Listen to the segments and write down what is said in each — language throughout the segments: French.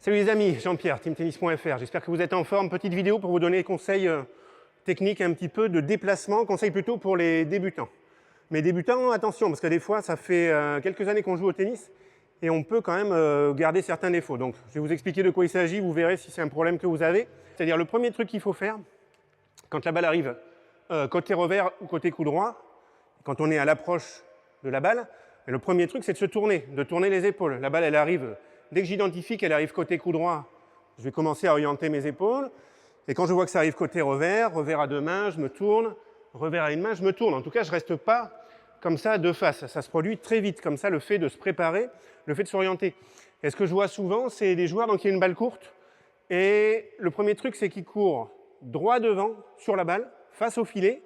Salut les amis, Jean-Pierre, teamtennis.fr. J'espère que vous êtes en forme. Petite vidéo pour vous donner des conseils techniques un petit peu de déplacement, conseils plutôt pour les débutants. Mais débutants, attention, parce que des fois, ça fait quelques années qu'on joue au tennis et on peut quand même garder certains défauts. Donc, je vais vous expliquer de quoi il s'agit, vous verrez si c'est un problème que vous avez. C'est-à-dire, le premier truc qu'il faut faire, quand la balle arrive côté revers ou côté coup droit, quand on est à l'approche de la balle, le premier truc, c'est de tourner les épaules. La balle, elle arrive, dès que j'identifie qu'elle arrive côté coup droit, je vais commencer à orienter mes épaules. Et quand je vois que ça arrive côté revers, revers à deux mains, je me tourne, revers à une main, je me tourne. En tout cas, je ne reste pas comme ça de face. Ça se produit très vite, comme ça, le fait de se préparer, le fait de s'orienter. Et ce que je vois souvent, c'est des joueurs qui ont une balle courte. Et le premier truc, c'est qu'ils courent droit devant, sur la balle, face au filet.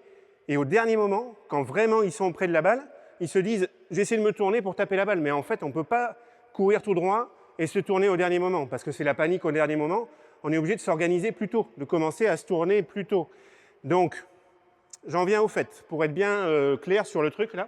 Et au dernier moment, quand vraiment ils sont près de la balle, ils se disent « j'essaie de me tourner pour taper la balle ». Mais en fait, on ne peut pas courir tout droit et se tourner au dernier moment, parce que c'est la panique au dernier moment. On est obligé de s'organiser plus tôt, de commencer à se tourner plus tôt. Donc, j'en viens au fait. Pour être bien clair sur le truc, là,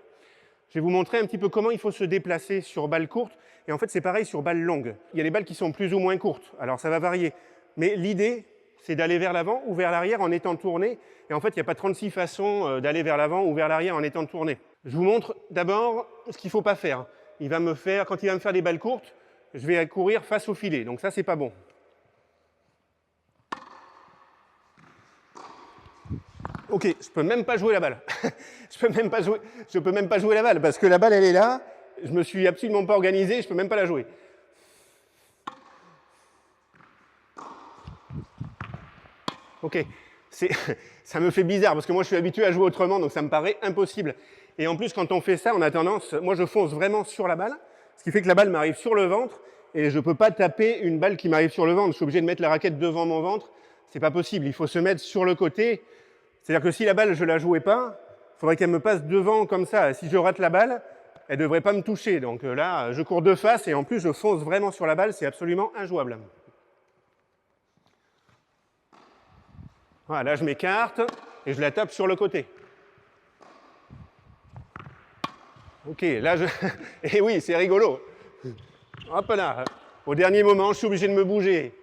je vais vous montrer un petit peu comment il faut se déplacer sur balle courte. Et en fait, c'est pareil sur balle longue. Il y a des balles qui sont plus ou moins courtes, alors ça va varier. Mais l'idée, c'est d'aller vers l'avant ou vers l'arrière en étant tourné. Et en fait, il n'y a pas 36 façons d'aller vers l'avant ou vers l'arrière en étant tourné. Je vous montre d'abord ce qu'il ne faut pas faire. Quand il va me faire des balles courtes, je vais courir face au filet. Donc ça, c'est pas bon. Ok, je ne peux même pas jouer la balle. je peux même pas jouer la balle parce que la balle, elle est là. Je me suis absolument pas organisé, je peux même pas la jouer. Ok, ça me fait bizarre parce que moi je suis habitué à jouer autrement, donc ça me paraît impossible. Et en plus, quand on fait ça, on a tendance, moi je fonce vraiment sur la balle, ce qui fait que la balle m'arrive sur le ventre et je ne peux pas taper une balle qui m'arrive sur le ventre. Je suis obligé de mettre la raquette devant mon ventre, c'est pas possible. Il faut se mettre sur le côté. C'est-à-dire que si la balle, je ne la jouais pas, il faudrait qu'elle me passe devant comme ça. Si je rate la balle, elle ne devrait pas me toucher. Donc là, je cours de face et en plus, je fonce vraiment sur la balle. C'est absolument injouable. Voilà, là, je m'écarte et je la tape sur le côté. Ok, là, et oui, c'est rigolo. Hop là. Au dernier moment, je suis obligé de me bouger.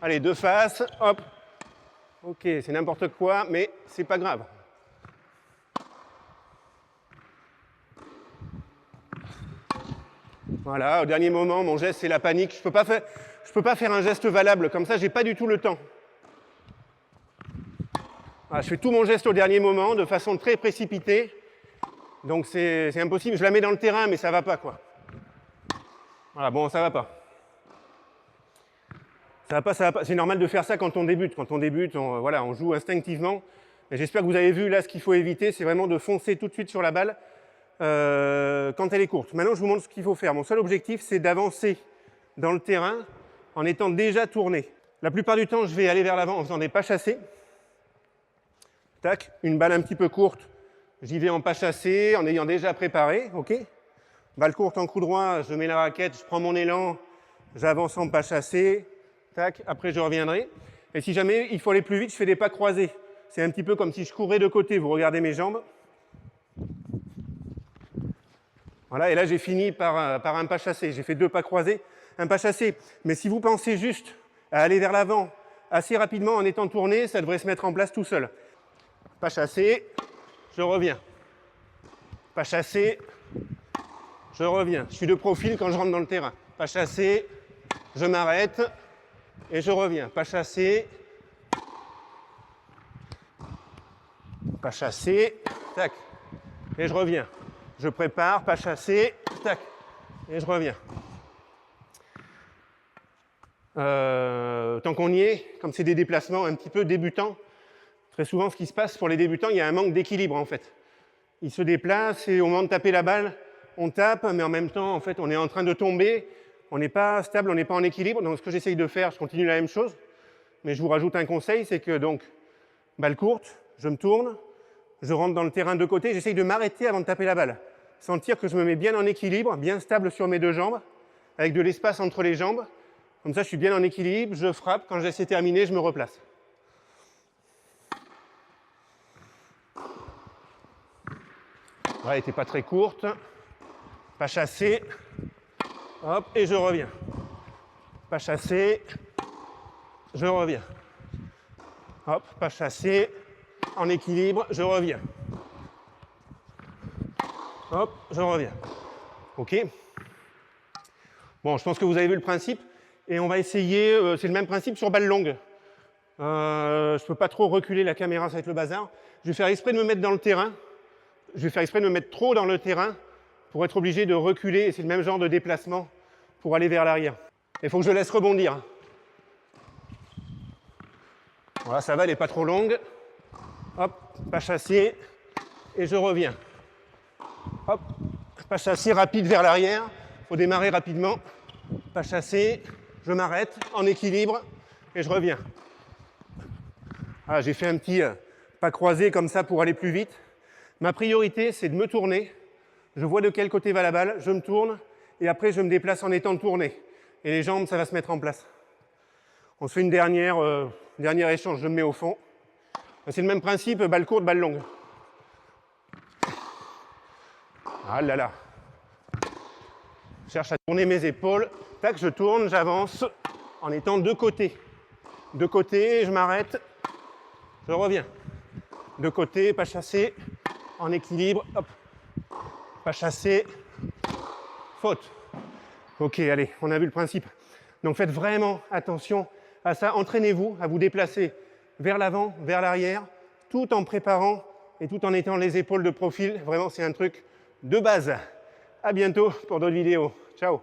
Allez, de face, hop. Ok, c'est n'importe quoi, mais c'est pas grave. Voilà, au dernier moment, mon geste, c'est la panique. Je peux pas faire un geste valable comme ça, j'ai pas du tout le temps. Voilà, je fais tout mon geste au dernier moment, de façon très précipitée. Donc c'est impossible. Je la mets dans le terrain, mais ça va pas, quoi. Voilà, bon, ça va pas. Ça va pas. C'est normal de faire ça quand on débute. Quand on débute, on joue instinctivement. Et j'espère que vous avez vu, là, ce qu'il faut éviter, c'est vraiment de foncer tout de suite sur la balle quand elle est courte. Maintenant, je vous montre ce qu'il faut faire. Mon seul objectif, c'est d'avancer dans le terrain en étant déjà tourné. La plupart du temps, je vais aller vers l'avant en faisant des pas chassés. Tac, une balle un petit peu courte, j'y vais en pas chassé, en ayant déjà préparé, ok. Balle courte en coup droit, je mets la raquette, je prends mon élan, j'avance en pas chassé, tac, après je reviendrai. Et si jamais il faut aller plus vite, je fais des pas croisés. C'est un petit peu comme si je courais de côté, vous regardez mes jambes. Voilà, et là j'ai fini par un pas chassé, j'ai fait deux pas croisés, un pas chassé. Mais si vous pensez juste à aller vers l'avant assez rapidement en étant tourné, ça devrait se mettre en place tout seul. Pas chassé, je reviens. Pas chassé, je reviens. Je suis de profil quand je rentre dans le terrain. Pas chassé, je m'arrête et je reviens. Pas chassé, pas chassé, tac, et je reviens. Je prépare, pas chassé, tac, et je reviens. Tant qu'on y est, comme c'est des déplacements un petit peu débutants, très souvent, ce qui se passe pour les débutants, il y a un manque d'équilibre, en fait. Ils se déplacent et au moment de taper la balle, on tape, mais en même temps, en fait, on est en train de tomber. On n'est pas stable, on n'est pas en équilibre. Donc, ce que j'essaye de faire, je continue la même chose. Mais je vous rajoute un conseil, c'est que, donc, balle courte, je me tourne, je rentre dans le terrain de côté, j'essaye de m'arrêter avant de taper la balle. Sentir que je me mets bien en équilibre, bien stable sur mes deux jambes, avec de l'espace entre les jambes. Comme ça, je suis bien en équilibre, je frappe. Quand c'est terminé, je me replace. Voilà, elle n'était pas très courte. Pas chassé. Hop, et je reviens. pas chassé, je reviens. Hop, pas chassé, en équilibre, je reviens. Hop, je reviens. OK. Bon, je pense que vous avez vu le principe. Et on va essayer, c'est le même principe sur balle longue. Je ne peux pas trop reculer la caméra, ça va être le bazar. Je vais faire exprès de me mettre dans le terrain. Je vais faire exprès de me mettre trop dans le terrain pour être obligé de reculer. Et c'est le même genre de déplacement pour aller vers l'arrière. Il faut que je laisse rebondir. Voilà, ça va, elle n'est pas trop longue. Hop, pas chassé. Et je reviens. Hop, pas chassé, rapide vers l'arrière. Il faut démarrer rapidement. Pas chassé, je m'arrête, en équilibre, et je reviens. Ah, j'ai fait un petit pas croisé comme ça pour aller plus vite. Ma priorité, c'est de me tourner. Je vois de quel côté va la balle, je me tourne, et après, je me déplace en étant tourné. Et les jambes, ça va se mettre en place. On se fait une dernière échange, je me mets au fond. C'est le même principe, balle courte, balle longue. Ah là là. Je cherche à tourner mes épaules. Tac, je tourne, j'avance en étant de côté. De côté, je m'arrête, je reviens. De côté, pas chassé, en équilibre, hop. Pas chassé, faute. Ok, allez, on a vu le principe. Donc faites vraiment attention à ça. Entraînez-vous à vous déplacer vers l'avant, vers l'arrière, tout en préparant et tout en étant les épaules de profil. Vraiment, c'est un truc de base. À bientôt pour d'autres vidéos. Ciao.